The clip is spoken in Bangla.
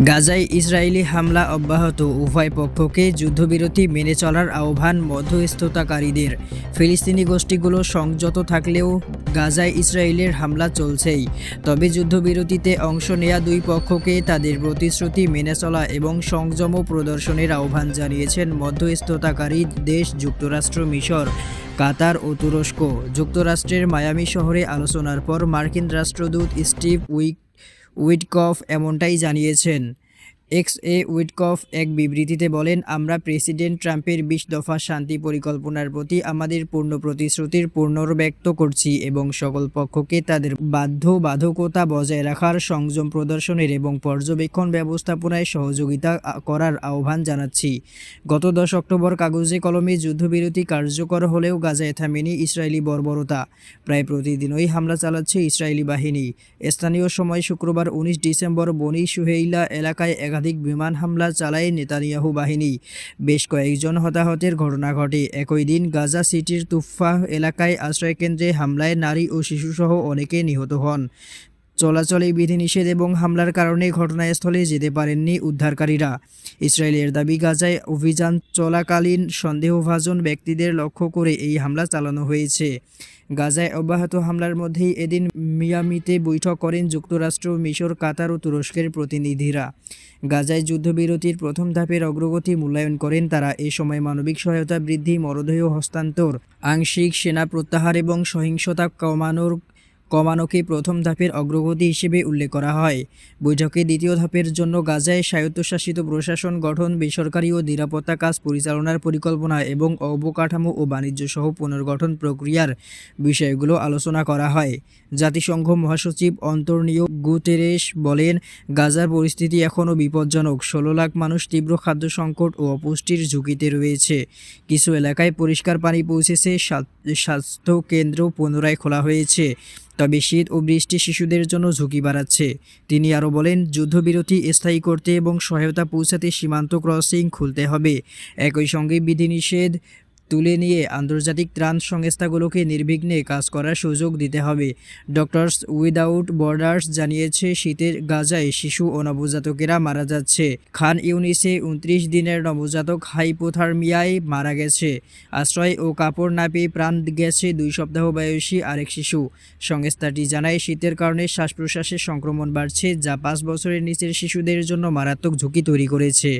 গাজায় ইসরায়েলি হামলা অব্যাহত, উভয় পক্ষকে যুদ্ধবিরতি মেনে চলার আহ্বান মধ্যস্থতাকারীদের। ফিলিস্তিনি গোষ্ঠীগুলো সংযত থাকলেও গাজায় ইসরায়েলের হামলা চলছেই। তবে যুদ্ধবিরতিতে অংশ নেয়া দুই পক্ষকে তাদের প্রতিশ্রুতি মেনে চলা এবং সংযম প্রদর্শনের আহ্বান জানিয়েছেন মধ্যস্থতাকারী দেশ যুক্তরাষ্ট্র, মিশর, কাতার ও তুরস্ক। যুক্তরাষ্ট্রের মায়ামি শহরে আলোচনার পর মার্কিন রাষ্ট্রদূত স্টিভ উইটকফ এমনটাই জানিয়েছেন। উইটকফ এক বিবৃতিতে বলেন, আমরা প্রেসিডেন্ট ট্রাম্পের ২০ দফা শান্তি পরিকল্পনার প্রতি আমাদের পূর্ণ প্রতিশ্রুতির পুনর্ব্যক্ত করছি এবং সকল পক্ষকে তাদের বাধ্যবাধকতা বজায় রাখার, সংযম প্রদর্শনের এবং পর্যবেক্ষণ ব্যবস্থাপনায় সহযোগিতা করার আহ্বান জানাচ্ছি। গত ১০ অক্টোবর কাগজে কলমে যুদ্ধবিরতি কার্যকর হলেও গাজায় থামেনি ইসরায়েলি বর্বরতা। প্রায় প্রতিদিনই হামলা চালাচ্ছে ইসরায়েলি বাহিনী। স্থানীয় সময় শুক্রবার ১৯ ডিসেম্বর বনি সুহেইলা এলাকায় একাধিক বিমান হামলা চালায় নেতানিয়াহু বাহিনী। বেশ কয়েকজন হতাহতের ঘটনা ঘটে। একই দিন গাজা সিটির তুফাহ এলাকায় আশ্রয়কেন্দ্রে হামলায় নারী ও শিশুসহ অনেকে নিহত হন। চলাচলে বিধিনিষেধ এবং হামলার কারণে ঘটনাস্থলে যেতে পারেননি উদ্ধারকারীরা। ইসরায়েলের দাবি, গাজায় অভিযান চলাকালীন সন্দেহভাজন ব্যক্তিদের লক্ষ্য করে এই হামলা চালানো হয়েছে। গাজায় অব্যাহত হামলার মধ্যেই এদিন মিয়ামিতে বৈঠক করেন যুক্তরাষ্ট্র, মিশর, কাতার ও তুরস্কের প্রতিনিধিরা। গাজায় যুদ্ধবিরতির প্রথম ধাপের অগ্রগতি মূল্যায়ন করেন তারা। এ সময় মানবিক সহায়তা বৃদ্ধি, মরদেহ হস্তান্তর, আংশিক সেনা প্রত্যাহার এবং সহিংসতা কমানোকে প্রথম ধাপের অগ্রগতি হিসেবে উল্লেখ করা হয়। বৈঠকে দ্বিতীয় ধাপের জন্য গাজায় স্বায়ত্তশাসিত প্রশাসন গঠন, বেসরকারি ও নিরাপত্তা কাজ পরিচালনার পরিকল্পনা এবং অবকাঠামো ও বাণিজ্য সহ পুনর্গঠন প্রক্রিয়ার বিষয়গুলো আলোচনা করা হয়। জাতিসংঘ মহাসচিব অন্তোনিও গুতেরেস বলেন, গাজার পরিস্থিতি এখনও বিপজ্জনক। ১৬ লাখ মানুষ তীব্র খাদ্য সংকট ও অপুষ্টির ঝুঁকিতে রয়েছে। কিছু এলাকায় পরিষ্কার পানি পৌঁছেছে, স্বাস্থ্য কেন্দ্র পুনরায় খোলা হয়েছে। তবে শীত ও বৃষ্টি শিশুদের জন্য ঝুঁকি বাড়াচ্ছে। তিনি আরও বলেন, যুদ্ধবিরতি স্থায়ী করতে এবং সহায়তা পৌঁছাতে সীমান্ত ক্রসিং খুলতে হবে। একই সঙ্গে বিধিনিষেধ তুলে নিয়ে আন্তর্জাতিক ত্রাণ সংস্থাগুলোকে নির্বিঘ্নে কাজ করার সুযোগ দিতে হবে। ডক্টরস উইদাউট বর্ডার্স জানিয়েছে, শীতের গাজায় শিশু ও নবজাতকেরা মারা যাচ্ছে। খান ইউনিসে ২৯ দিনের নবজাতক হাইপোথার্মিয়ায় মারা গেছে। আশ্রয় ও কাপড় না পেয়ে প্রাণ গেছে ২ সপ্তাহ বয়সী আরেক শিশু। সংস্থাটি জানায়, শীতের কারণে শ্বাস প্রশ্বাসের সংক্রমণ বাড়ছে, যা ৫ বছরের নিচের শিশুদের জন্য মারাত্মক ঝুঁকি তৈরি করেছে।